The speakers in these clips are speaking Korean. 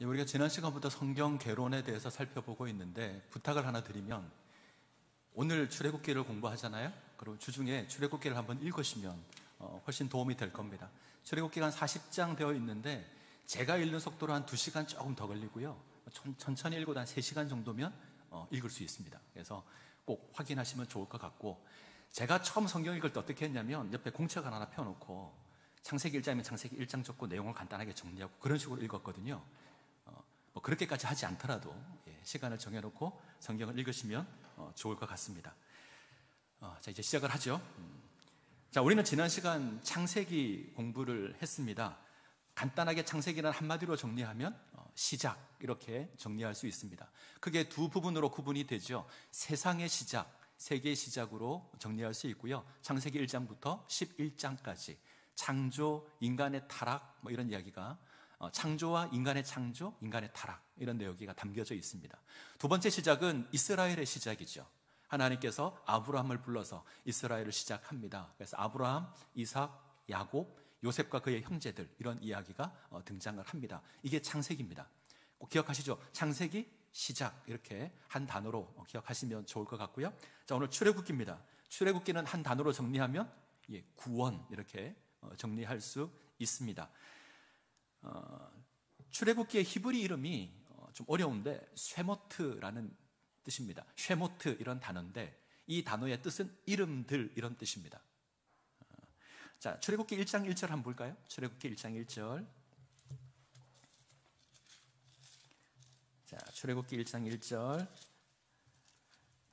우리가 지난 시간부터 성경 개론에 대해서 살펴보고 있는데 부탁을 하나 드리면 오늘 출애굽기를 공부하잖아요. 그리고 주중에 출애굽기를 한번 읽으시면 훨씬 도움이 될 겁니다. 출애굽기가 한 40장 되어 있는데 제가 읽는 속도로 한 2시간 조금 더 걸리고요. 천천히 읽어도 한 3시간 정도면 읽을 수 있습니다. 그래서 꼭 확인하시면 좋을 것 같고, 제가 처음 성경 읽을 때 어떻게 했냐면 옆에 공책을 하나 펴놓고 창세기 1장이면 창세기 1장 적고 내용을 간단하게 정리하고 그런 식으로 읽었거든요. 뭐 그렇게까지 하지 않더라도 시간을 정해놓고 성경을 읽으시면 좋을 것 같습니다. 자, 이제 시작을 하죠. 자, 우리는 지난 시간 창세기 공부를 했습니다. 간단하게 창세기는 한마디로 정리하면 시작, 이렇게 정리할 수 있습니다. 크게 두 부분으로 구분이 되죠. 세상의 시작, 세계의 시작으로 정리할 수 있고요. 창세기 1장부터 11장까지 창조, 인간의 타락, 뭐 이런 이야기가 창조와 인간의 창조, 인간의 타락, 이런 내용이 담겨져 있습니다. 두 번째 시작은 이스라엘의 시작이죠. 하나님께서 아브라함을 불러서 이스라엘을 시작합니다. 그래서 아브라함, 이삭, 야곱, 요셉과 그의 형제들, 이런 이야기가 등장을 합니다. 이게 창세기입니다. 꼭 기억하시죠? 창세기, 시작, 이렇게 한 단어로 기억하시면 좋을 것 같고요. 자, 오늘 출애굽기입니다. 출애굽기는 한 단어로 정리하면 구원, 이렇게 정리할 수 있습니다. 출애굽기의 히브리 이름이 좀 어려운데 쉐모트라는 뜻입니다. 쉐모트, 이런 단어인데 이 단어의 뜻은 이름들, 이런 뜻입니다. 자, 출애굽기 1장 1절 한번 볼까요? 출애굽기 1장 1절. 자, 출애굽기 1장 1절.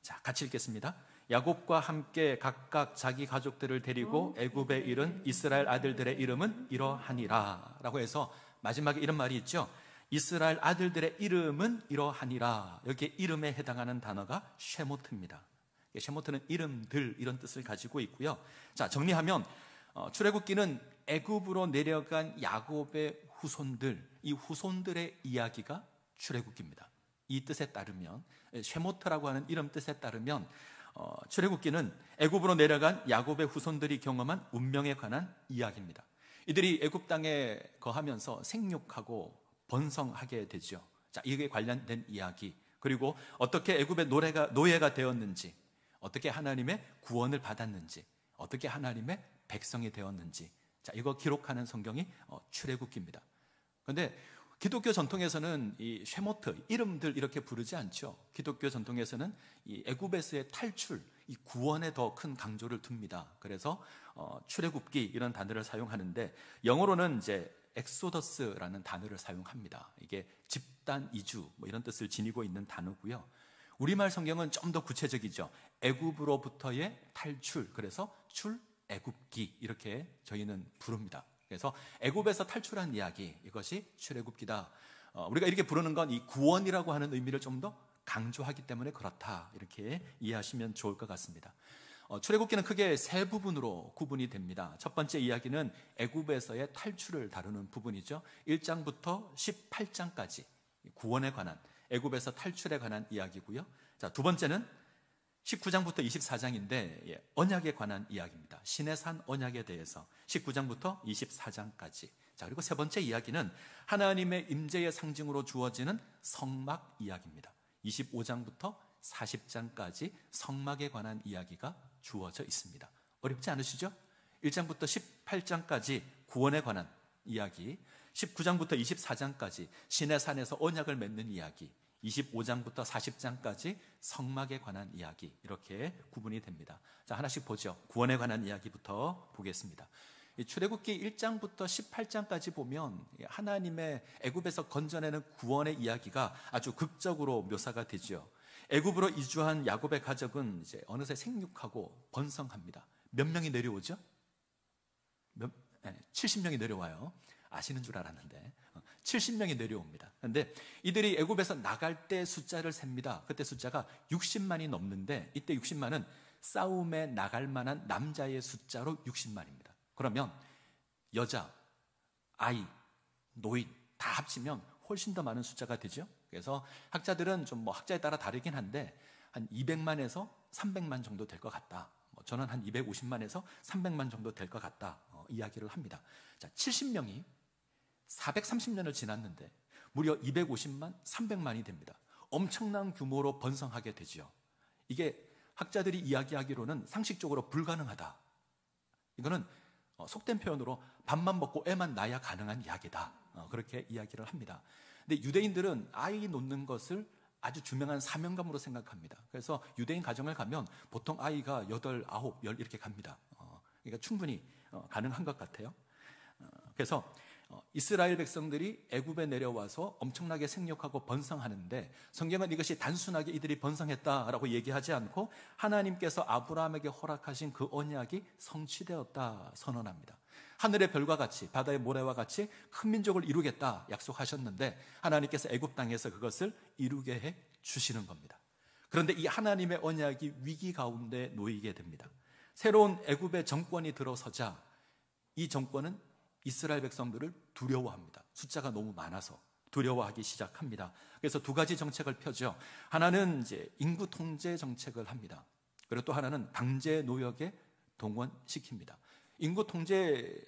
자, 같이 읽겠습니다. 야곱과 함께 각각 자기 가족들을 데리고 애굽에 이른 이스라엘 아들들의 이름은 이러하니라 라고 해서 마지막에 이런 말이 있죠. 이스라엘 아들들의 이름은 이러하니라. 여기에 이름에 해당하는 단어가 쉐모트입니다. 쉐모트는 이름들, 이런 뜻을 가지고 있고요. 자, 정리하면 출애굽기는 애굽으로 내려간 야곱의 후손들, 이 후손들의 이야기가 출애굽기입니다. 이 뜻에 따르면, 쉐모트라고 하는 이름 뜻에 따르면 출애굽기는 애굽으로 내려간 야곱의 후손들이 경험한 운명에 관한 이야기입니다. 이들이 애굽 땅에 거하면서 생육하고 번성하게 되죠. 자, 이게 관련된 이야기, 그리고 어떻게 애굽의 노예가 되었는지, 어떻게 하나님의 구원을 받았는지, 어떻게 하나님의 백성이 되었는지, 자, 이거 기록하는 성경이 출애굽기입니다. 그런데 기독교 전통에서는 이 쉐모트, 이름들 이렇게 부르지 않죠. 기독교 전통에서는 이 애굽에서의 탈출, 이 구원에 더 큰 강조를 둡니다. 그래서 출애굽기, 이런 단어를 사용하는데 영어로는 이제 엑소더스라는 단어를 사용합니다. 이게 집단 이주, 뭐 이런 뜻을 지니고 있는 단어고요. 우리말 성경은 좀 더 구체적이죠. 애굽으로부터의 탈출, 그래서 출애굽기, 이렇게 저희는 부릅니다. 그래서 애굽에서 탈출한 이야기, 이것이 출애굽기다. 우리가 이렇게 부르는 건 이 구원이라고 하는 의미를 좀 더 강조하기 때문에 그렇다, 이렇게 이해하시면 좋을 것 같습니다. 출애굽기는 크게 세 부분으로 구분이 됩니다. 첫 번째 이야기는 애굽에서의 탈출을 다루는 부분이죠. 1장부터 18장까지 구원에 관한, 애굽에서 탈출에 관한 이야기고요. 자, 두 번째는 19장부터 24장인데 언약에 관한 이야기입니다. 시내산 언약에 대해서 19장부터 24장까지. 자, 그리고 세 번째 이야기는 하나님의 임재의 상징으로 주어지는 성막 이야기입니다. 25장부터 40장까지 성막에 관한 이야기가 주어져 있습니다. 어렵지 않으시죠? 1장부터 18장까지 구원에 관한 이야기, 19장부터 24장까지 시내산에서 언약을 맺는 이야기, 25장부터 40장까지 성막에 관한 이야기, 이렇게 구분이 됩니다. 자, 하나씩 보죠. 구원에 관한 이야기부터 보겠습니다. 출애굽기 1장부터 18장까지 보면 하나님의 애굽에서 건져내는 구원의 이야기가 아주 극적으로 묘사가 되죠. 애굽으로 이주한 야곱의 가족은 이제 어느새 생육하고 번성합니다. 몇 명이 내려오죠? 70명이 내려와요. 아시는 줄 알았는데 70명이 내려옵니다. 그런데 이들이 애굽에서 나갈 때 숫자를 셉니다. 그때 숫자가 60만이 넘는데 이때 60만은 싸움에 나갈 만한 남자의 숫자로 60만입니다. 그러면 여자, 아이, 노인 다 합치면 훨씬 더 많은 숫자가 되죠. 그래서 학자들은 좀 학자에 따라 다르긴 한데 한 200만에서 300만 정도 될 것 같다. 저는 한 250만에서 300만 정도 될 것 같다. 이야기를 합니다. 자, 70명이 430년을 지났는데 무려 250만, 300만이 됩니다. 엄청난 규모로 번성하게 되죠. 이게 학자들이 이야기하기로는 상식적으로 불가능하다. 이거는 속된 표현으로 밥만 먹고 애만 낳아야 가능한 이야기다. 그렇게 이야기를 합니다. 근데 유대인들은 아이 놓는 것을 아주 중요한 사명감으로 생각합니다. 그래서 유대인 가정을 가면 보통 아이가 8, 9, 10 이렇게 갑니다. 그러니까 충분히 가능한 것 같아요. 그래서 이스라엘 백성들이 애굽에 내려와서 엄청나게 생육하고 번성하는데 성경은 이것이 단순하게 이들이 번성했다라고 얘기하지 않고 하나님께서 아브라함에게 허락하신 그 언약이 성취되었다 선언합니다. 하늘의 별과 같이 바다의 모래와 같이 큰 민족을 이루겠다 약속하셨는데 하나님께서 애굽 땅에서 그것을 이루게 해 주시는 겁니다. 그런데 이 하나님의 언약이 위기 가운데 놓이게 됩니다. 새로운 애굽의 정권이 들어서자 이 정권은 이스라엘 백성들을 두려워합니다. 숫자가 너무 많아서 두려워하기 시작합니다. 그래서 두 가지 정책을 펴죠. 하나는 이제 인구 통제 정책을 합니다. 그리고 또 하나는 강제 노역에 동원시킵니다. 인구 통제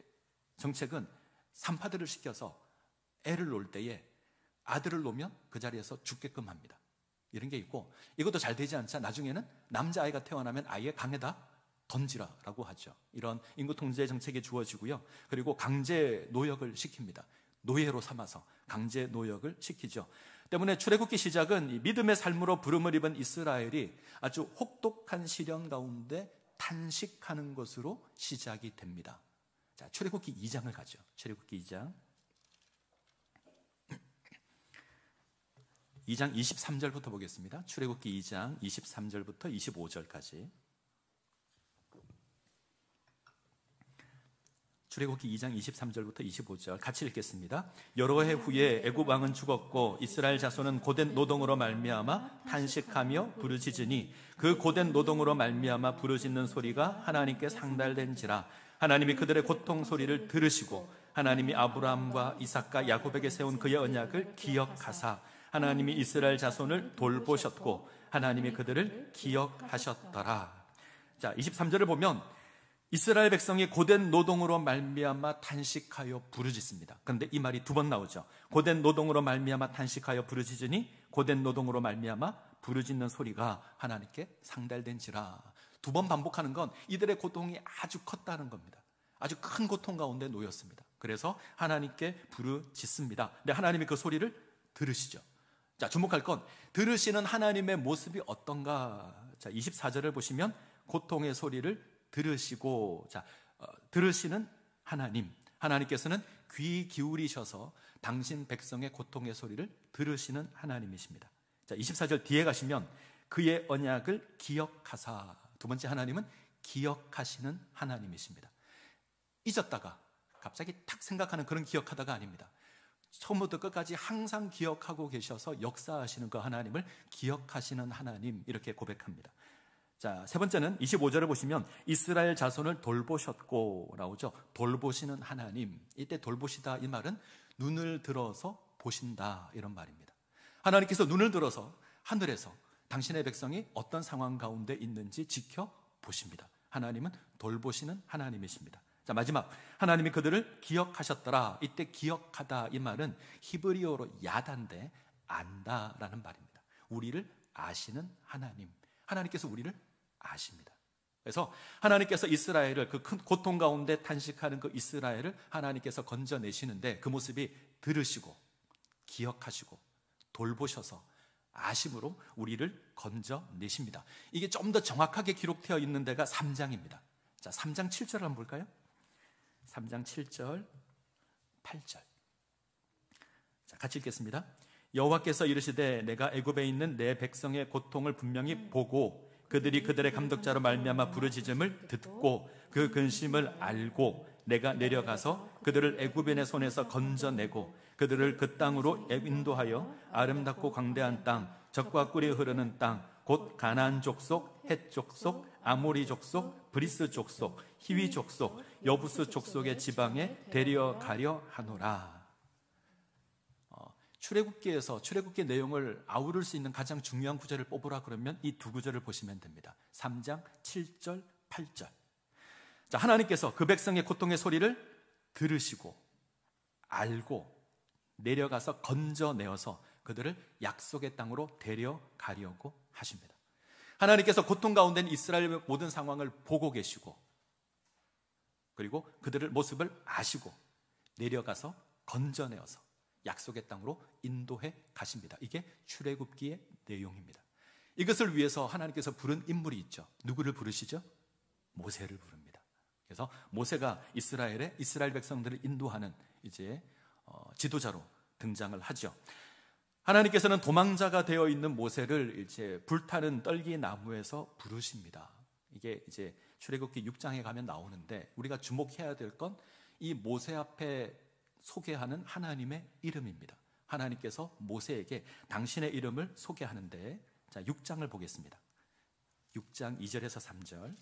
정책은 산파들을 시켜서 애를 놓을 때에 아들을 놓으면 그 자리에서 죽게끔 합니다. 이런 게 있고, 이것도 잘 되지 않자 나중에는 남자아이가 태어나면 아예 강에다 던지라라고 하죠. 이런 인구 통제 정책이 주어지고요. 그리고 강제 노역을 시킵니다. 노예로 삼아서 강제 노역을 시키죠. 때문에 출애굽기 시작은 이 믿음의 삶으로 부름을 입은 이스라엘이 아주 혹독한 시련 가운데 탄식하는 것으로 시작이 됩니다. 자, 출애굽기 2장을 가죠. 출애굽기 2장 23절부터 보겠습니다. 출애굽기 2장 23절부터 25절까지. 출애굽기 2장 23절부터 25절 같이 읽겠습니다. 여러 해 후에 애굽 왕은 죽었고 이스라엘 자손은 고된 노동으로 말미암아 탄식하며 부르짖으니 그 고된 노동으로 말미암아 부르짖는 소리가 하나님께 상달된지라. 하나님이 그들의 고통 소리를 들으시고 하나님이 아브라함과 이삭과 야곱에게 세운 그의 언약을 기억하사 하나님이 이스라엘 자손을 돌보셨고 하나님이 그들을 기억하셨더라. 자, 23절을 보면 이스라엘 백성이 고된 노동으로 말미암아 탄식하여 부르짖습니다. 그런데 이 말이 두 번 나오죠. 고된 노동으로 말미암아 탄식하여 부르짖으니 고된 노동으로 말미암아 부르짖는 소리가 하나님께 상달된지라. 두 번 반복하는 건 이들의 고통이 아주 컸다는 겁니다. 아주 큰 고통 가운데 놓였습니다. 그래서 하나님께 부르짖습니다. 근데 하나님이 그 소리를 들으시죠. 자, 주목할 건 들으시는 하나님의 모습이 어떤가. 자, 24절을 보시면 고통의 소리를 들으시고, 자, 들으시는 하나님, 하나님께서는 귀 기울이셔서 당신 백성의 고통의 소리를 들으시는 하나님이십니다. 자, 24절 뒤에 가시면 그의 언약을 기억하사. 두 번째 하나님은 기억하시는 하나님이십니다. 잊었다가 갑자기 탁 생각하는 그런 기억하다가 아닙니다. 처음부터 끝까지 항상 기억하고 계셔서 역사하시는 그 하나님을 기억하시는 하나님, 이렇게 고백합니다. 자, 세 번째는 25절을 보시면 이스라엘 자손을 돌보셨고 나오죠. 돌보시는 하나님. 이때 돌보시다 이 말은 눈을 들어서 보신다 이런 말입니다. 하나님께서 눈을 들어서 하늘에서 당신의 백성이 어떤 상황 가운데 있는지 지켜보십니다. 하나님은 돌보시는 하나님이십니다. 자, 마지막 하나님이 그들을 기억하셨더라. 이때 기억하다 이 말은 히브리어로 야단데 안다라는 말입니다. 우리를 아시는 하나님. 하나님께서 우리를 아십니다. 그래서 하나님께서 이스라엘을 그 큰 고통 가운데 탄식하는 그 이스라엘을 하나님께서 건져내시는데 그 모습이 들으시고 기억하시고 돌보셔서 아심으로 우리를 건져내십니다. 이게 좀 더 정확하게 기록되어 있는 데가 3장입니다. 자, 3장 7절 한번 볼까요? 3장 7절 8절. 자, 같이 읽겠습니다. 여호와께서 이르시되 내가 애굽에 있는 내 백성의 고통을 분명히 보고 그들이 그들의 감독자로 말미암아 부르짖음을 듣고 그 근심을 알고 내가 내려가서 그들을 애굽인의 손에서 건져내고 그들을 그 땅으로 인도하여 아름답고 광대한 땅, 젖과 꿀이 흐르는 땅, 곧 가나안 족속, 헷 족속, 아모리 족속, 브리스 족속, 히위 족속, 여부스 족속의 지방에 데려가려 하노라. 출애굽기에서 출애굽기 내용을 아우를 수 있는 가장 중요한 구절을 뽑으라 그러면 이 두 구절을 보시면 됩니다. 3장 7절 8절. 자, 하나님께서 그 백성의 고통의 소리를 들으시고 알고 내려가서 건져내어서 그들을 약속의 땅으로 데려가려고 하십니다. 하나님께서 고통 가운데 있는 이스라엘의 모든 상황을 보고 계시고, 그리고 그들의 모습을 아시고 내려가서 건져내어서 약속의 땅으로 인도해 가십니다. 이게 출애굽기의 내용입니다. 이것을 위해서 하나님께서 부른 인물이 있죠. 누구를 부르시죠? 모세를 부릅니다. 그래서 모세가 이스라엘 백성들을 인도하는 이제 지도자로 등장을 하죠. 하나님께서는 도망자가 되어 있는 모세를 이제 불타는 떨기 나무에서 부르십니다. 이게 이제 출애굽기 6장에 가면 나오는데, 우리가 주목해야 될 건 이 모세 앞에 소개하는 하나님의 이름입니다. 하나님께서 모세에게 당신의 이름을 소개하는데, 자, 6장을 보겠습니다. 6장 2절에서 3절.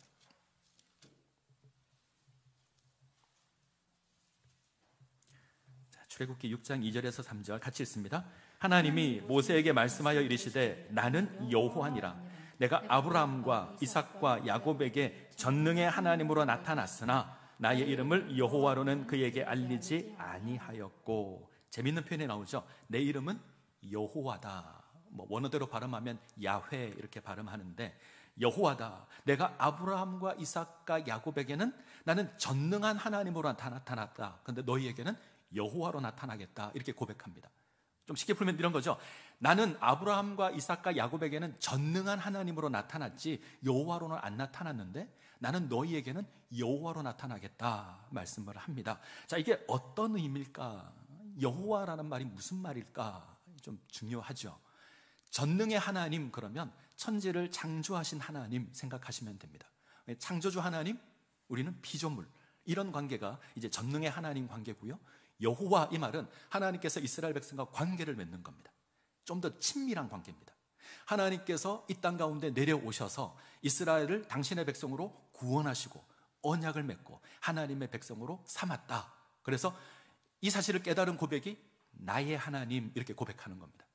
자, 출애굽기 6장 2절에서 3절 같이 읽습니다. 하나님이 모세에게 말씀하여 이르시되 나는 여호와니라. 내가 아브라함과 이삭과 야곱에게 전능의 하나님으로 나타났으나 나의 이름을 여호와로는 그에게 알리지 아니하였고. 재밌는 표현이 나오죠. 내 이름은 여호와다. 원어대로 발음하면 야훼 이렇게 발음하는데, 여호와다. 내가 아브라함과 이삭과 야곱에게는 나는 전능한 하나님으로 나타났다. 그런데 너희에게는 여호와로 나타나겠다. 이렇게 고백합니다. 좀 쉽게 풀면 이런 거죠. 나는 아브라함과 이삭과 야곱에게는 전능한 하나님으로 나타났지 여호와로는 안 나타났는데 나는 너희에게는 여호와로 나타나겠다 말씀을 합니다. 자, 이게 어떤 의미일까? 여호와라는 말이 무슨 말일까? 좀 중요하죠. 전능의 하나님, 그러면 천지를 창조하신 하나님 생각하시면 됩니다. 창조주 하나님, 우리는 피조물, 이런 관계가 이제 전능의 하나님 관계고요. 여호와, 이 말은 하나님께서 이스라엘 백성과 관계를 맺는 겁니다. 좀 더 친밀한 관계입니다. 하나님께서 이 땅 가운데 내려오셔서 이스라엘을 당신의 백성으로 구원하시고 언약을 맺고 하나님의 백성으로 삼았다. 그래서 이 사실을 깨달은 고백이 나의 하나님, 이렇게 고백하는 겁니다.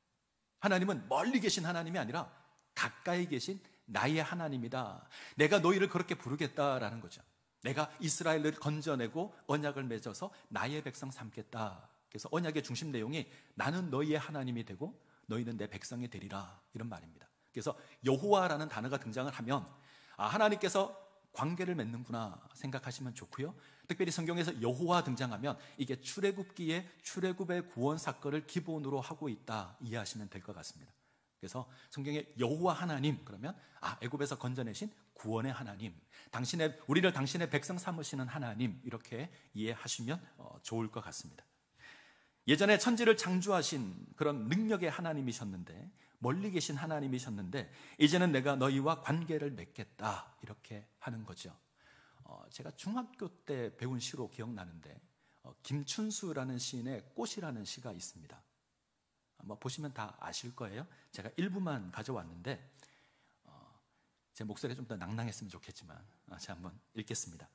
하나님은 멀리 계신 하나님이 아니라 가까이 계신 나의 하나님이다. 내가 너희를 그렇게 부르겠다라는 거죠. 내가 이스라엘을 건져내고 언약을 맺어서 나의 백성 삼겠다. 그래서 언약의 중심 내용이 나는 너희의 하나님이 되고 너희는 내 백성이 되리라, 이런 말입니다. 그래서 여호와라는 단어가 등장을 하면 하나님께서 관계를 맺는구나 생각하시면 좋고요. 특별히 성경에서 여호와 등장하면 이게 출애굽기의 출애굽의 구원 사건을 기본으로 하고 있다 이해하시면 될 것 같습니다. 그래서 성경에 여호와 하나님 그러면 애굽에서 건져내신 구원의 하나님, 우리를 당신의 백성 삼으시는 하나님, 이렇게 이해하시면 좋을 것 같습니다. 예전에 천지를 창조하신 그런 능력의 하나님이셨는데, 멀리 계신 하나님이셨는데, 이제는 내가 너희와 관계를 맺겠다, 이렇게 하는 거죠. 제가 중학교 때 배운 시로 기억나는데, 김춘수라는 시인의 꽃이라는 시가 있습니다. 아마 보시면 다 아실 거예요. 제가 일부만 가져왔는데 제 목소리가 좀 더 낭낭했으면 좋겠지만 제가 한번 읽겠습니다.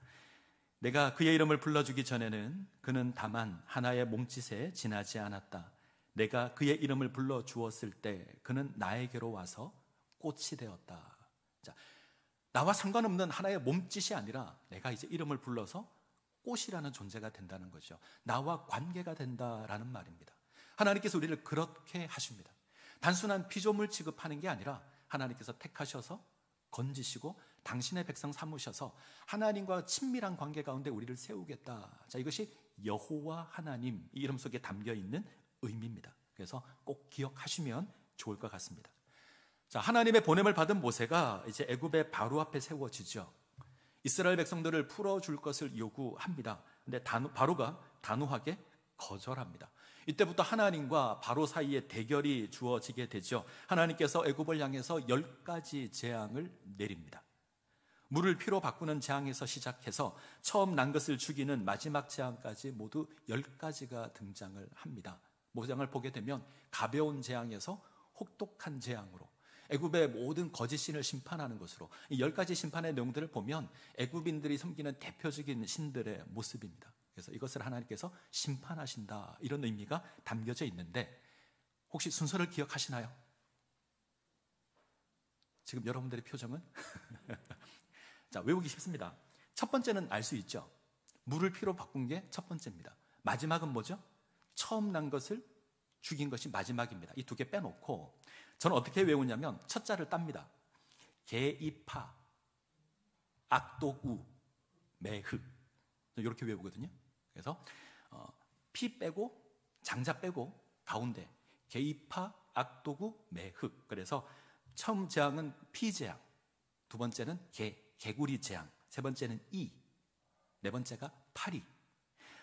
내가 그의 이름을 불러주기 전에는 그는 다만 하나의 몸짓에 지나지 않았다. 내가 그의 이름을 불러주었을 때 그는 나에게로 와서 꽃이 되었다. 자, 나와 상관없는 하나의 몸짓이 아니라 내가 이제 이름을 불러서 꽃이라는 존재가 된다는 거죠. 나와 관계가 된다라는 말입니다. 하나님께서 우리를 그렇게 하십니다. 단순한 피조물 취급하는 게 아니라 하나님께서 택하셔서 건지시고 당신의 백성 삼으셔서 하나님과 친밀한 관계 가운데 우리를 세우겠다. 자, 이것이 여호와 하나님, 이 이름 속에 담겨 있는 의미입니다. 그래서 꼭 기억하시면 좋을 것 같습니다. 자, 하나님의 보냄을 받은 모세가 이제 애굽의 바로 앞에 세워지죠. 이스라엘 백성들을 풀어줄 것을 요구합니다. 근데 바로가 단호하게 거절합니다. 이때부터 하나님과 바로 사이에 대결이 주어지게 되죠. 하나님께서 애굽을 향해서 10가지 재앙을 내립니다. 물을 피로 바꾸는 재앙에서 시작해서 처음 난 것을 죽이는 마지막 재앙까지 모두 10가지가 등장을 합니다. 모장을 보게 되면 가벼운 재앙에서 혹독한 재앙으로 애굽의 모든 거짓 신을 심판하는 것으로, 이 10가지 심판의 내용들을 보면 애굽인들이 섬기는 대표적인 신들의 모습입니다. 그래서 이것을 하나님께서 심판하신다, 이런 의미가 담겨져 있는데, 혹시 순서를 기억하시나요? 지금 여러분들의 표정은? 자, 외우기 쉽습니다. 첫 번째는 알 수 있죠. 물을 피로 바꾼 게 첫 번째입니다. 마지막은 뭐죠? 처음 난 것을 죽인 것이 마지막입니다. 이 두 개 빼놓고 저는 어떻게 외우냐면 첫 자를 땁니다. 게이파, 악독우, 매흑, 이렇게 외우거든요. 그래서 피 빼고 장자 빼고 가운데 게이파, 악독우, 매흑. 그래서 처음 재앙은 피재앙, 두 번째는 개구리 재앙, 세 번째는 네 번째가 파리,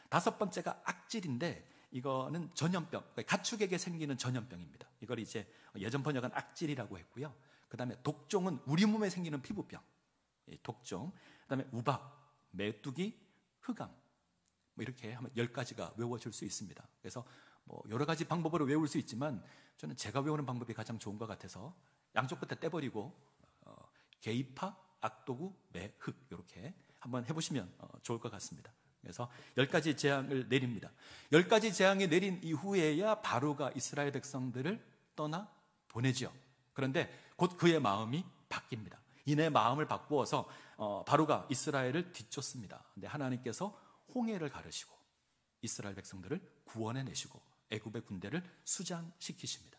다섯 번째가 악질인데 이거는 전염병, 가축에게 생기는 전염병입니다. 이걸 이제 예전 번역은 악질이라고 했고요. 그 다음에 독종은 우리 몸에 생기는 피부병, 독종. 그 다음에 우박, 메뚜기, 흑암. 이렇게 하면 10가지가 외워질 수 있습니다. 그래서 여러 가지 방법으로 외울 수 있지만 저는 제가 외우는 방법이 가장 좋은 것 같아서 양쪽 끝에 떼버리고 게이파, 악도구, 매흑 이렇게 한번 해보시면 좋을 것 같습니다. 그래서 10가지 재앙을 내립니다. 10가지 재앙이 내린 이후에야 바로가 이스라엘 백성들을 떠나 보내죠. 그런데 곧 그의 마음이 바뀝니다. 이내 마음을 바꾸어서 바로가 이스라엘을 뒤쫓습니다. 근데 하나님께서 홍해를 가르시고 이스라엘 백성들을 구원해내시고 애굽의 군대를 수장시키십니다.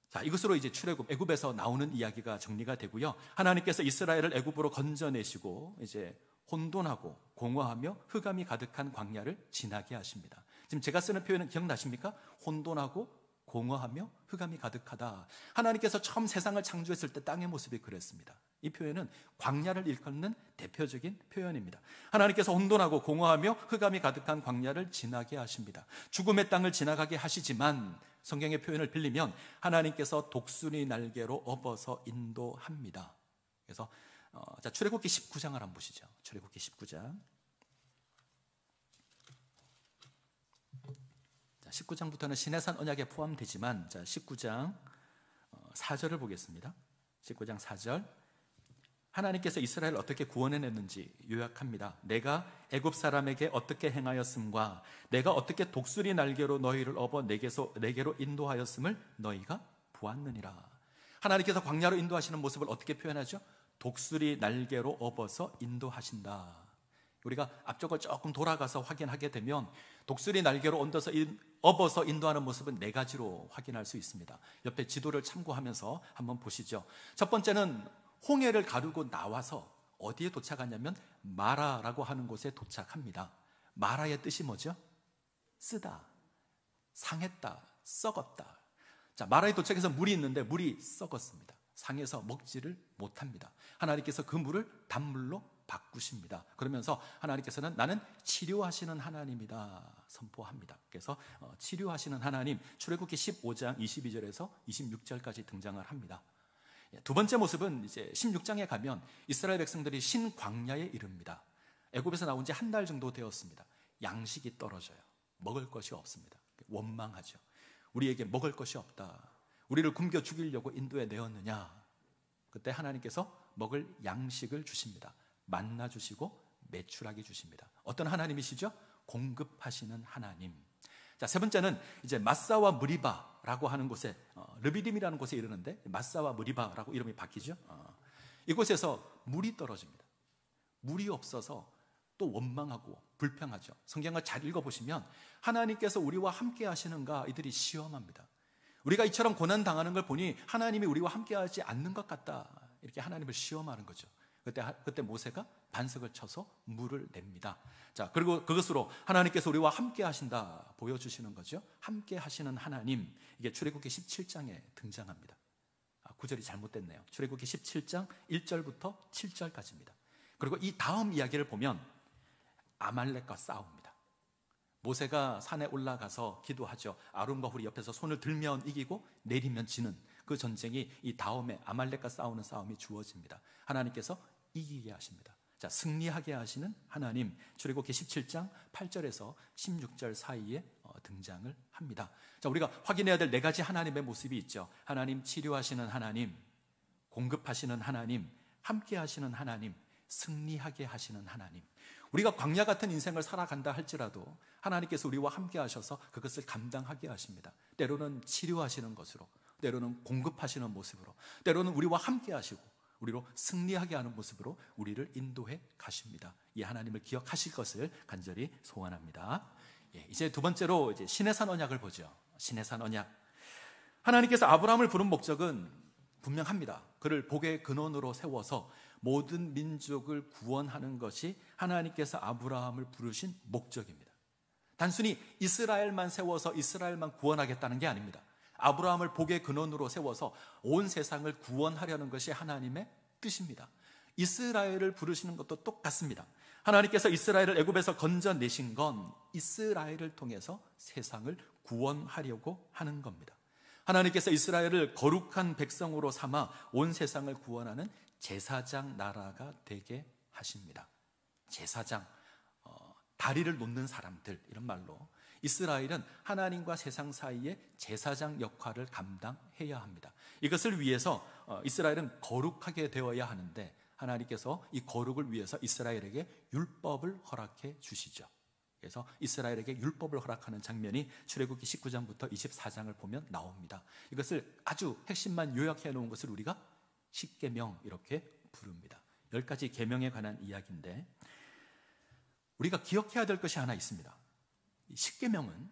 자, 이것으로 이제 출애굽, 애굽에서 나오는 이야기가 정리가 되고요. 하나님께서 이스라엘을 애굽으로 건져내시고 이제 혼돈하고 공허하며 흑암이 가득한 광야를 지나게 하십니다. 지금 제가 쓰는 표현은 기억나십니까? 혼돈하고 공허하며 흑암이 가득하다. 하나님께서 처음 세상을 창조했을 때 땅의 모습이 그랬습니다. 이 표현은 광야를 일컫는 대표적인 표현입니다. 하나님께서 혼돈하고 공허하며 흑암이 가득한 광야를 지나게 하십니다. 죽음의 땅을 지나가게 하시지만 성경의 표현을 빌리면 하나님께서 독수리 날개로 업어서 인도합니다. 그래서 자, 출애굽기 19장을 한번 보시죠. 출애굽기 19장. 자, 19장부터는 시내산 언약에 포함되지만 자, 19장 4절을 보겠습니다. 19장 4절. 하나님께서 이스라엘을 어떻게 구원해냈는지 요약합니다. 내가 애굽 사람에게 어떻게 행하였음과 내가 어떻게 독수리 날개로 너희를 업어 내게로 인도하였음을 너희가 보았느니라. 하나님께서 광야로 인도하시는 모습을 어떻게 표현하죠? 독수리 날개로 업어서 인도하신다. 우리가 앞쪽을 조금 돌아가서 확인하게 되면 독수리 날개로 업어서 인도하는 모습은 4가지로 확인할 수 있습니다. 옆에 지도를 참고하면서 한번 보시죠. 첫 번째는 홍해를 가르고 나와서 어디에 도착하냐면 마라라고 하는 곳에 도착합니다. 마라의 뜻이 뭐죠? 쓰다, 상했다, 썩었다. 자, 마라에 도착해서 물이 있는데 물이 썩었습니다. 상해서 먹지를 못합니다. 하나님께서 그 물을 단물로 바꾸십니다. 그러면서 하나님께서는 나는 치료하시는 하나님이다 선포합니다. 그래서 치료하시는 하나님, 출애굽기 15장 22절에서 26절까지 등장을 합니다. 두 번째 모습은 이제 16장에 가면 이스라엘 백성들이 신광야에 이릅니다. 애굽에서 나온 지 한 달 정도 되었습니다. 양식이 떨어져요. 먹을 것이 없습니다. 원망하죠. 우리에게 먹을 것이 없다. 우리를 굶겨 죽이려고 인도에 내었느냐. 그때 하나님께서 먹을 양식을 주십니다. 만나 주시고 메추라기 주십니다. 어떤 하나님이시죠? 공급하시는 하나님. 자, 세 번째는 이제 마사와 무리바라고 하는 곳에 르비딤이라는 곳에 이르는데 마사와 무리바라고 이름이 바뀌죠. 이곳에서 물이 떨어집니다. 물이 없어서 또 원망하고 불평하죠. 성경을 잘 읽어보시면 하나님께서 우리와 함께 하시는가 이들이 시험합니다. 우리가 이처럼 고난당하는 걸 보니 하나님이 우리와 함께 하지 않는 것 같다. 이렇게 하나님을 시험하는 거죠. 그때 모세가 반석을 쳐서 물을 냅니다. 자, 그리고 그것으로 하나님께서 우리와 함께 하신다 보여주시는 거죠. 함께 하시는 하나님, 이게 출애굽기 17장에 등장합니다. 구절이 잘못됐네요. 출애굽기 17장 1절부터 7절까지입니다. 그리고 이 다음 이야기를 보면 아말렉과 싸웁니다. 모세가 산에 올라가서 기도하죠. 아론과 훌이 옆에서 손을 들면 이기고 내리면 지는 그 전쟁이 이 다음에 아말렉과 싸우는 싸움이 주어집니다. 하나님께서 이기게 하십니다. 자, 승리하게 하시는 하나님, 출애굽기 17장 8절에서 16절 사이에 등장을 합니다. 자, 우리가 확인해야 될 4가지 하나님의 모습이 있죠. 하나님 치료하시는 하나님, 공급하시는 하나님, 함께 하시는 하나님, 승리하게 하시는 하나님. 우리가 광야 같은 인생을 살아간다 할지라도 하나님께서 우리와 함께 하셔서 그것을 감당하게 하십니다. 때로는 치료하시는 것으로, 때로는 공급하시는 모습으로, 때로는 우리와 함께 하시고 우리로 승리하게 하는 모습으로 우리를 인도해 가십니다. 이 하나님을 기억하실 것을 간절히 소원합니다. 이제 두 번째로 이제 시내산 언약을 보죠. 시내산 언약. 하나님께서 아브라함을 부른 목적은 분명합니다. 그를 복의 근원으로 세워서 모든 민족을 구원하는 것이 하나님께서 아브라함을 부르신 목적입니다. 단순히 이스라엘만 세워서 이스라엘만 구원하겠다는 게 아닙니다. 아브라함을 복의 근원으로 세워서 온 세상을 구원하려는 것이 하나님의 뜻입니다. 이스라엘을 부르시는 것도 똑같습니다. 하나님께서 이스라엘을 애굽에서 건져내신 건 이스라엘을 통해서 세상을 구원하려고 하는 겁니다. 하나님께서 이스라엘을 거룩한 백성으로 삼아 온 세상을 구원하는 제사장 나라가 되게 하십니다. 제사장, 다리를 놓는 사람들, 이런 말로 이스라엘은 하나님과 세상 사이에 제사장 역할을 감당해야 합니다. 이것을 위해서 이스라엘은 거룩하게 되어야 하는데 하나님께서 이 거룩을 위해서 이스라엘에게 율법을 허락해 주시죠. 그래서 이스라엘에게 율법을 허락하는 장면이 출애굽기 19장부터 24장을 보면 나옵니다. 이것을 아주 핵심만 요약해 놓은 것을 우리가 십계명 이렇게 부릅니다. 10가지 계명에 관한 이야기인데 우리가 기억해야 될 것이 하나 있습니다. 십계명은,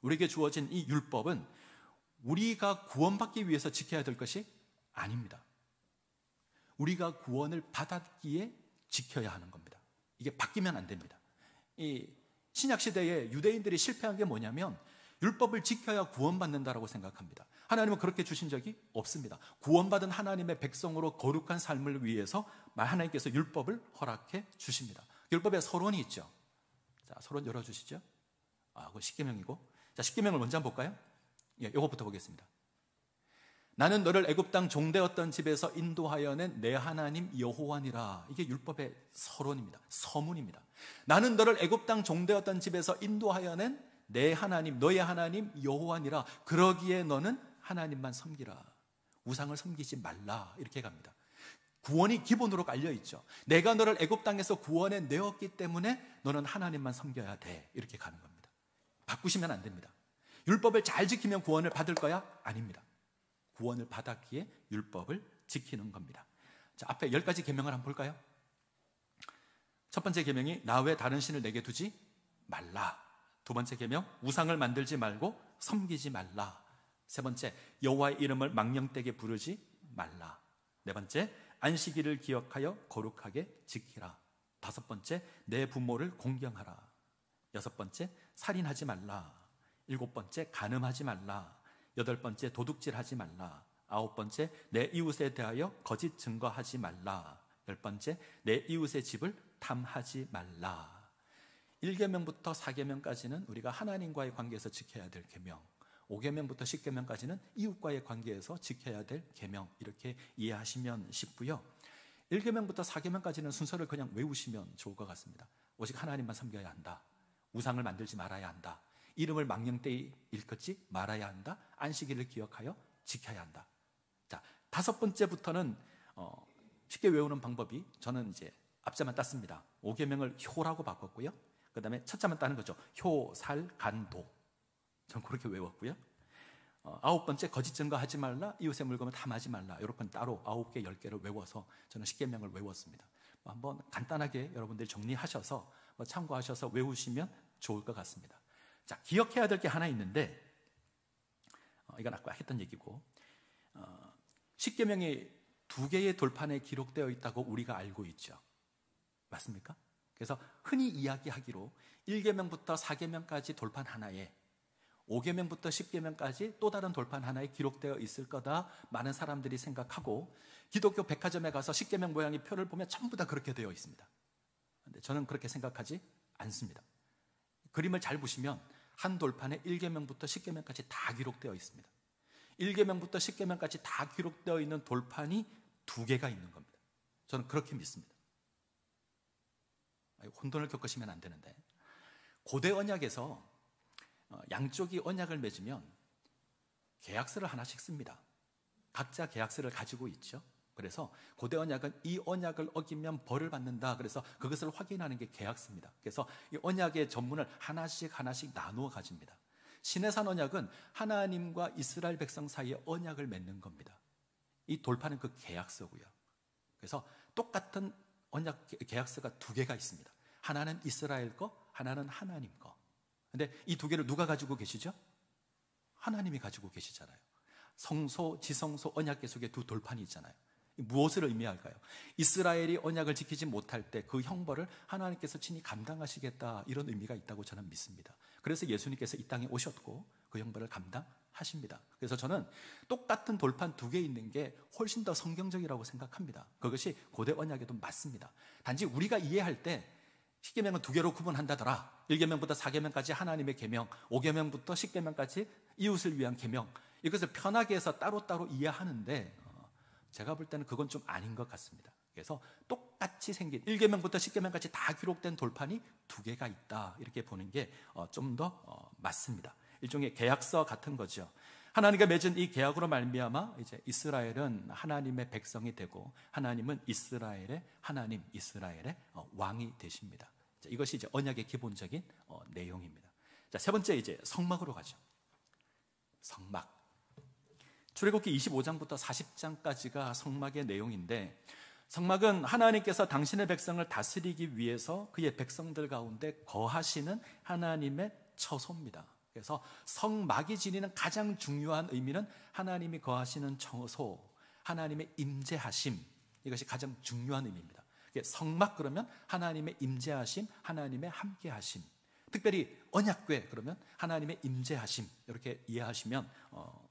우리에게 주어진 이 율법은 우리가 구원받기 위해서 지켜야 될 것이 아닙니다. 우리가 구원을 받았기에 지켜야 하는 겁니다. 이게 바뀌면 안 됩니다. 이 신약시대에 유대인들이 실패한 게 뭐냐면 율법을 지켜야 구원받는다라고 생각합니다. 하나님은 그렇게 주신 적이 없습니다. 구원받은 하나님의 백성으로 거룩한 삶을 위해서 하나님께서 율법을 허락해 주십니다. 율법에 서론이 있죠. 자, 서론 열어주시죠. 그거 십계명이고. 자, 십계명을 먼저 한번 볼까요? 이것부터 보겠습니다. 나는 너를 애굽 땅 종되었던 집에서 인도하여 낸 내 하나님 여호와니라. 이게 율법의 서론입니다. 서문입니다. 나는 너를 애굽 땅 종되었던 집에서 인도하여 낸 내 하나님, 너의 하나님 여호와니라. 그러기에 너는 하나님만 섬기라. 우상을 섬기지 말라. 이렇게 갑니다. 구원이 기본으로 깔려 있죠. 내가 너를 애굽 땅에서 구원해 내었기 때문에 너는 하나님만 섬겨야 돼. 이렇게 가는 겁니다. 바꾸시면 안 됩니다. 율법을 잘 지키면 구원을 받을 거야? 아닙니다. 구원을 받았기에 율법을 지키는 겁니다. 자, 앞에 10가지 계명을 한번 볼까요? 첫 번째 계명이 나 외 다른 신을 내게 두지 말라. 두 번째 계명, 우상을 만들지 말고 섬기지 말라. 세 번째, 여호와의 이름을 망령되게 부르지 말라. 네 번째, 안식일을 기억하여 거룩하게 지키라. 다섯 번째, 내 부모를 공경하라. 여섯 번째, 살인하지 말라. 일곱 번째, 간음하지 말라. 여덟 번째, 도둑질하지 말라. 아홉 번째, 내 이웃에 대하여 거짓 증거하지 말라. 열 번째, 내 이웃의 집을 탐하지 말라. 1계명부터 4계명까지는 우리가 하나님과의 관계에서 지켜야 될 계명, 5계명부터 10계명까지는 이웃과의 관계에서 지켜야 될 계명, 이렇게 이해하시면 쉽고요. 1계명부터 4계명까지는 순서를 그냥 외우시면 좋을 것 같습니다. 오직 하나님만 섬겨야 한다. 우상을 만들지 말아야 한다. 이름을 망령되이 일컫지 말아야 한다. 안식일을 기억하여 지켜야 한다. 자, 다섯 번째부터는 쉽게 외우는 방법이, 저는 이제 앞자만 땄습니다. 5계명을 효라고 바꿨고요. 그 다음에 첫 자만 따는 거죠. 효, 살, 간, 도. 저는 그렇게 외웠고요. 아홉 번째, 거짓 증거하지 말라. 이웃의 물건을 탐하지 말라. 이렇게 따로 9개, 10개를 외워서 저는 10계명을 외웠습니다. 한번 간단하게 여러분들이 정리하셔서 참고하셔서 외우시면 좋을 것 같습니다. 자, 기억해야 될 게 하나 있는데, 이건 아까 했던 얘기고, 10계명이 2개의 돌판에 기록되어 있다고 우리가 알고 있죠. 맞습니까? 그래서 흔히 이야기하기로 1계명부터 4계명까지 돌판 하나에, 5계명부터 10계명까지 또 다른 돌판 하나에 기록되어 있을 거다 많은 사람들이 생각하고, 기독교 백화점에 가서 10계명 모양의 표를 보면 전부 다 그렇게 되어 있습니다. 그런데 저는 그렇게 생각하지 않습니다. 그림을 잘 보시면 한 돌판에 1계명부터 10계명까지 다 기록되어 있습니다. 1계명부터 10계명까지 다 기록되어 있는 돌판이 2개가 있는 겁니다. 저는 그렇게 믿습니다. 혼돈을 겪으시면 안 되는데, 고대 언약에서 양쪽이 언약을 맺으면 계약서를 하나씩 씁니다. 각자 계약서를 가지고 있죠. 그래서 고대 언약은 이 언약을 어기면 벌을 받는다. 그래서 그것을 확인하는 게 계약서입니다. 그래서 이 언약의 전문을 하나씩 나누어 가집니다. 시내산 언약은 하나님과 이스라엘 백성 사이에 언약을 맺는 겁니다. 이 돌판은 그 계약서고요. 그래서 똑같은 언약 계약서가 2개가 있습니다. 하나는 이스라엘 거, 하나는 하나님 거. 근데 이 두 개를 누가 가지고 계시죠? 하나님이 가지고 계시잖아요. 성소, 지성소, 언약궤 속에 두 돌판이 있잖아요. 무엇을 의미할까요? 이스라엘이 언약을 지키지 못할 때 그 형벌을 하나님께서 친히 감당하시겠다, 이런 의미가 있다고 저는 믿습니다. 그래서 예수님께서 이 땅에 오셨고 그 형벌을 감당하십니다. 그래서 저는 똑같은 돌판 두 개 있는 게 훨씬 더 성경적이라고 생각합니다. 그것이 고대 언약에도 맞습니다. 단지 우리가 이해할 때 10계명은 두 개로 구분한다더라, 1계명부터 4계명까지 하나님의 계명, 5계명부터 10계명까지 이웃을 위한 계명, 이것을 편하게 해서 따로따로 이해하는데 제가 볼 때는 그건 좀 아닌 것 같습니다. 그래서 똑같이 생긴 1계명부터 10계명까지 다 기록된 돌판이 두 개가 있다, 이렇게 보는 게 좀 더 맞습니다. 일종의 계약서 같은 거죠. 하나님과 맺은 이 계약으로 말미암아 이제 이스라엘은 하나님의 백성이 되고 하나님은 이스라엘의 하나님, 이스라엘의 왕이 되십니다. 자, 이것이 이제 언약의 기본적인 내용입니다. 자, 세 번째 이제 성막으로 가죠. 성막. 출애굽기 25장부터 40장까지가 성막의 내용인데, 성막은 하나님께서 당신의 백성을 다스리기 위해서 그의 백성들 가운데 거하시는 하나님의 처소입니다. 그래서 성막이 지니는 가장 중요한 의미는 하나님이 거하시는 처소, 하나님의 임재하심, 이것이 가장 중요한 의미입니다. 성막 그러면 하나님의 임재하심, 하나님의 함께하심, 특별히 언약궤 그러면 하나님의 임재하심, 이렇게 이해하시면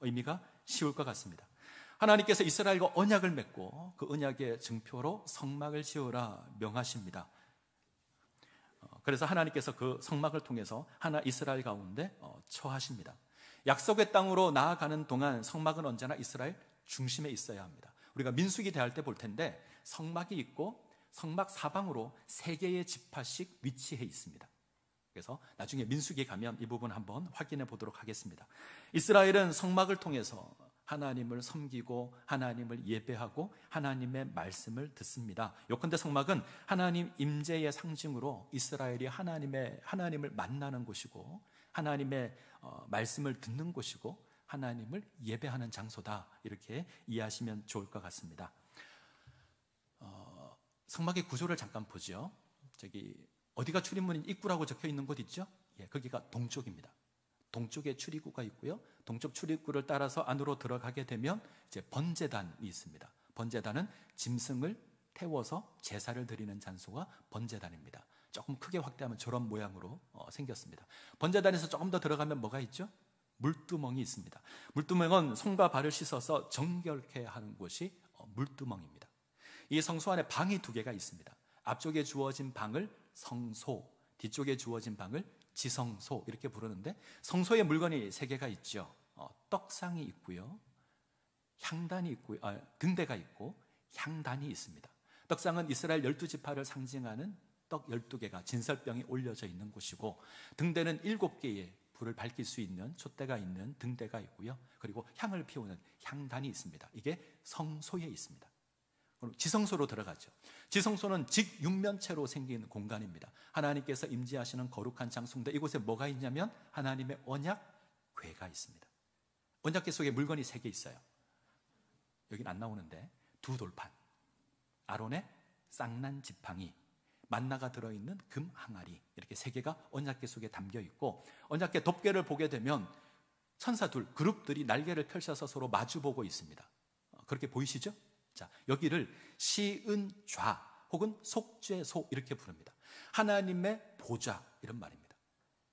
의미가 쉬울 것 같습니다. 하나님께서 이스라엘과 언약을 맺고 그 언약의 증표로 성막을 지으라 명하십니다. 그래서 하나님께서 그 성막을 통해서 하나 이스라엘 가운데 처하십니다. 약속의 땅으로 나아가는 동안 성막은 언제나 이스라엘 중심에 있어야 합니다. 우리가 민수기 대할 때 볼 텐데 성막이 있고 성막 사방으로 3개의 지파씩 위치해 있습니다. 그래서 나중에 민수기에 가면 이 부분 한번 확인해 보도록 하겠습니다. 이스라엘은 성막을 통해서 하나님을 섬기고 하나님을 예배하고 하나님의 말씀을 듣습니다. 요컨대 성막은 하나님 임재의 상징으로 이스라엘이 하나님을 만나는 곳이고 하나님의 말씀을 듣는 곳이고 하나님을 예배하는 장소다, 이렇게 이해하시면 좋을 것 같습니다. 성막의 구조를 잠깐 보죠. 저기 어디가 출입문 입구라고 적혀 있는 곳 있죠? 예, 거기가 동쪽입니다. 동쪽에 출입구가 있고요. 동쪽 출입구를 따라서 안으로 들어가게 되면 이제 번제단이 있습니다. 번제단은 짐승을 태워서 제사를 드리는 장소가 번제단입니다. 조금 크게 확대하면 저런 모양으로 생겼습니다. 번제단에서 조금 더 들어가면 뭐가 있죠? 물두멍이 있습니다. 물두멍은 손과 발을 씻어서 정결케 하는 곳이 물두멍입니다. 이 성소 안에 방이 2개가 있습니다. 앞쪽에 주어진 방을 성소, 뒤쪽에 주어진 방을 지성소, 이렇게 부르는데 성소에 물건이 3개가 있죠. 떡상이 있고요, 향단이 있고요, 등대가 있고 향단이 있습니다. 떡상은 이스라엘 12지파를 상징하는 떡 12개가 진설병에 올려져 있는 곳이고, 등대는 7개의 불을 밝힐 수 있는 촛대가 있는 등대가 있고요, 그리고 향을 피우는 향단이 있습니다. 이게 성소에 있습니다. 지성소로 들어가죠. 지성소는 직육면체로 생긴 공간입니다. 하나님께서 임재하시는 거룩한 장소인데 이곳에 뭐가 있냐면 하나님의 언약궤가 있습니다. 언약궤 속에 물건이 3개 있어요. 여긴 안 나오는데 2 돌판, 아론의 쌍난 지팡이, 만나가 들어있는 금 항아리, 이렇게 3개가 언약궤 속에 담겨 있고, 언약궤 덮개를 보게 되면 천사 그룹들이 날개를 펼쳐서 서로 마주보고 있습니다. 그렇게 보이시죠? 자, 여기를 시은좌 혹은 속죄소, 이렇게 부릅니다. 하나님의 보좌, 이런 말입니다.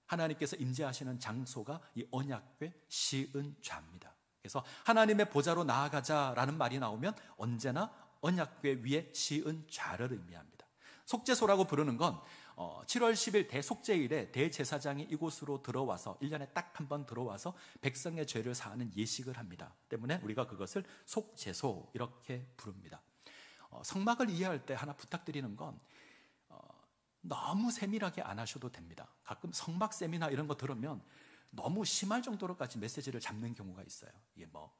하나님께서 임재하시는 장소가 이 언약궤 시은좌입니다. 그래서 하나님의 보좌로 나아가자라는 말이 나오면 언제나 언약궤 위에 시은좌를 의미합니다. 속죄소라고 부르는 건 7월 10일 대속죄일에 대제사장이 이곳으로 들어와서 1년에 딱 한 번 들어와서 백성의 죄를 사하는 예식을 합니다. 때문에 우리가 그것을 속죄소, 이렇게 부릅니다. 성막을 이해할 때 하나 부탁드리는 건 너무 세밀하게 안 하셔도 됩니다. 가끔 성막 세미나 이런 거 들으면 너무 심할 정도로까지 메시지를 잡는 경우가 있어요. 이게 뭐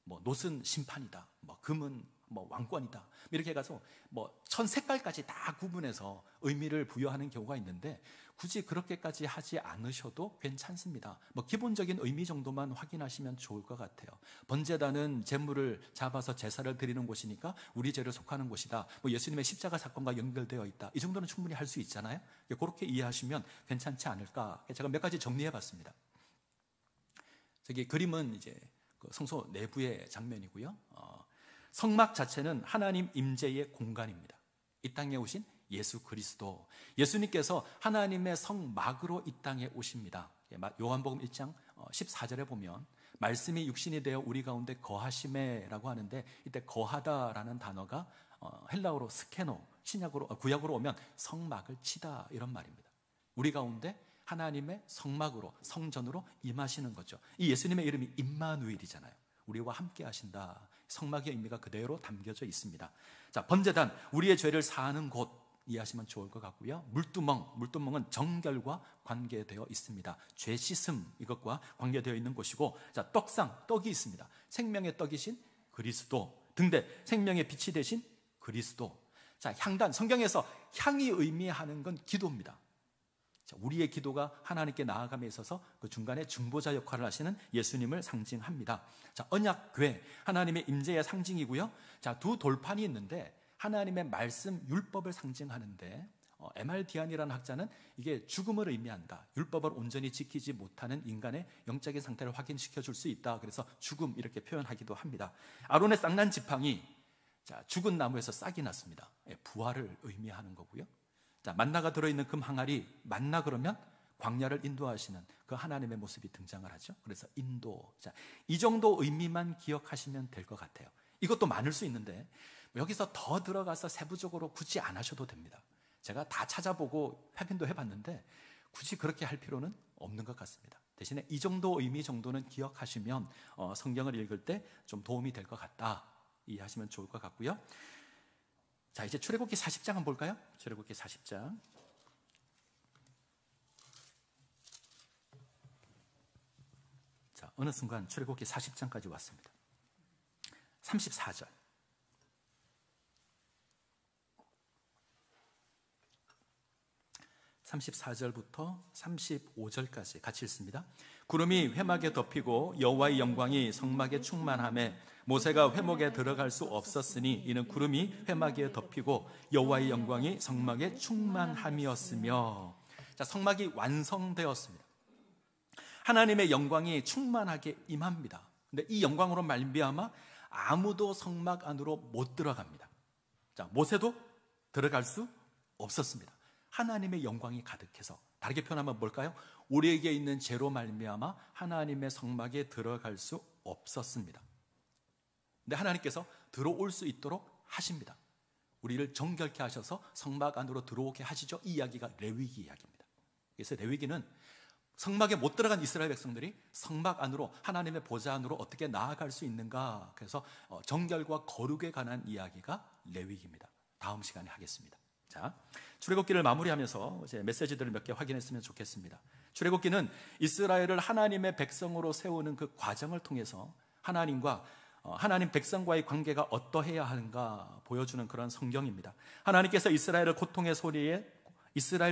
노은 심판이다, 금은 왕권이다, 이렇게 가서 천 색깔까지 다 구분해서 의미를 부여하는 경우가 있는데, 굳이 그렇게까지 하지 않으셔도 괜찮습니다. 뭐 기본적인 의미 정도만 확인하시면 좋을 것 같아요. 번제단은 제물을 잡아서 제사를 드리는 곳이니까 우리 죄를 속하는 곳이다. 뭐 예수님의 십자가 사건과 연결되어 있다. 이 정도는 충분히 할 수 있잖아요. 그렇게 이해하시면 괜찮지 않을까. 제가 몇 가지 정리해 봤습니다. 저기 그림은 이제 그 성소 내부의 장면이고요. 성막 자체는 하나님 임재의 공간입니다. 이 땅에 오신 예수 그리스도, 예수님께서 하나님의 성막으로 이 땅에 오십니다. 요한복음 1장 14절에 보면 말씀이 육신이 되어 우리 가운데 거하심에라고 하는데, 이때 거하다라는 단어가 헬라어로 스케노, 구약으로 오면 성막을 치다 이런 말입니다. 우리 가운데 하나님의 성막으로, 성전으로 임하시는 거죠. 이 예수님의 이름이 임마누엘이잖아요. 우리와 함께 하신다. 성막의 의미가 그대로 담겨져 있습니다. 자, 번제단, 우리의 죄를 사하는 곳 이해하시면 좋을 것 같고요. 물두멍은 정결과 관계되어 있습니다. 죄 씻음, 이것과 관계되어 있는 곳이고, 자, 떡상, 떡이 있습니다. 생명의 떡이신 그리스도, 등대, 생명의 빛이 되신 그리스도. 자, 향단, 성경에서 향이 의미하는 건 기도입니다. 자, 우리의 기도가 하나님께 나아감에 있어서 그 중간에 중보자 역할을 하시는 예수님을 상징합니다. 자, 언약궤, 하나님의 임재의 상징이고요. 자, 두 돌판이 있는데 하나님의 말씀, 율법을 상징하는데, 에말디안이라는 학자는 이게 죽음을 의미한다. 율법을 온전히 지키지 못하는 인간의 영적인 상태를 확인시켜 줄 수 있다. 그래서 죽음 이렇게 표현하기도 합니다. 아론의 쌍난 지팡이, 자, 죽은 나무에서 싹이 났습니다. 부활을 의미하는 거고요. 자, 만나가 들어있는 금 항아리, 만나 그러면 광야를 인도하시는 그 하나님의 모습이 등장을 하죠. 그래서 인도. 자, 이 정도 의미만 기억하시면 될 것 같아요. 이것도 많을 수 있는데 여기서 더 들어가서 세부적으로 굳이 안 하셔도 됩니다. 제가 다 찾아보고 확인도 해봤는데 굳이 그렇게 할 필요는 없는 것 같습니다. 대신에 이 정도 의미 정도는 기억하시면 성경을 읽을 때 좀 도움이 될 것 같다 이해하시면 좋을 것 같고요. 자, 이제 출애굽기 40장 한번 볼까요? 출애굽기 40장. 자, 어느 순간 출애굽기 40장까지 왔습니다. 34절. 34절부터 35절까지 같이 읽습니다. 구름이 회막에 덮이고 여호와의 영광이 성막에 충만하매 모세가 회막에 들어갈 수 없었으니 이는 구름이 회막에 덮이고 여호와의 영광이 성막에 충만함이었으며. 자, 성막이 완성되었습니다. 하나님의 영광이 충만하게 임합니다. 근데 이 영광으로 말미암아 아무도 성막 안으로 못 들어갑니다. 자, 모세도 들어갈 수 없었습니다. 하나님의 영광이 가득해서, 다르게 표현하면 뭘까요? 우리에게 있는 죄로 말미암아 하나님의 성막에 들어갈 수 없었습니다. 근데 하나님께서 들어올 수 있도록 하십니다. 우리를 정결케 하셔서 성막 안으로 들어오게 하시죠. 이 이야기가 레위기 이야기입니다. 그래서 레위기는 성막에 못 들어간 이스라엘 백성들이 성막 안으로, 하나님의 보좌 안으로 어떻게 나아갈 수 있는가, 그래서 정결과 거룩에 관한 이야기가 레위기입니다. 다음 시간에 하겠습니다. 자, 출애굽기를 마무리하면서 이제 메시지들을 몇 개 확인했으면 좋겠습니다. 출애굽기는 이스라엘을 하나님의 백성으로 세우는 그 과정을 통해서 하나님 백성과의 관계가 어떠해야 하는가 보여주는 그런 성경입니다. 하나님께서 이스라엘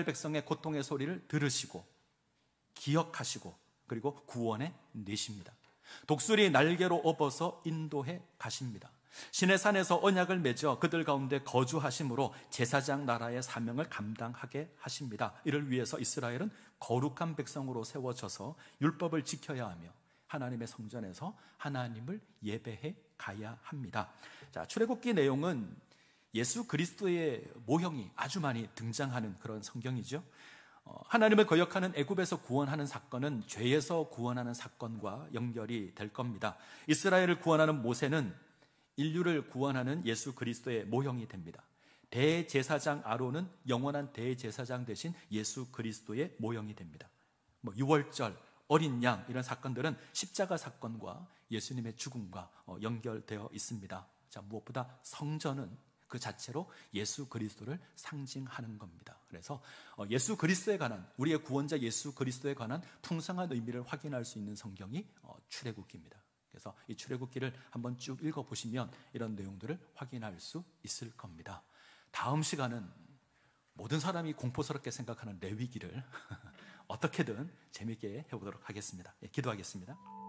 백성의 고통의 소리를 들으시고 기억하시고 그리고 구원해 내십니다. 독수리 날개로 업어서 인도해 가십니다. 신의 산에서 언약을 맺어 그들 가운데 거주하심으로 제사장 나라의 사명을 감당하게 하십니다. 이를 위해서 이스라엘은 거룩한 백성으로 세워져서 율법을 지켜야 하며 하나님의 성전에서 하나님을 예배해 가야 합니다. 자, 출애굽기 내용은 예수 그리스도의 모형이 아주 많이 등장하는 그런 성경이죠. 하나님을 거역하는 애굽에서 구원하는 사건은 죄에서 구원하는 사건과 연결이 될 겁니다. 이스라엘을 구원하는 모세는 인류를 구원하는 예수 그리스도의 모형이 됩니다. 대제사장 아론은 영원한 대제사장 대신 예수 그리스도의 모형이 됩니다. 유월절, 어린 양 이런 사건들은 십자가 사건과 예수님의 죽음과 연결되어 있습니다. 자, 무엇보다 성전은 그 자체로 예수 그리스도를 상징하는 겁니다. 그래서 예수 그리스도에 관한, 우리의 구원자 예수 그리스도에 관한 풍성한 의미를 확인할 수 있는 성경이 출애굽기입니다. 그래서 이 출애굽기를 한번 쭉 읽어보시면 이런 내용들을 확인할 수 있을 겁니다. 다음 시간은 모든 사람이 공포스럽게 생각하는 레위기를 어떻게든 재미있게 해보도록 하겠습니다. 기도하겠습니다.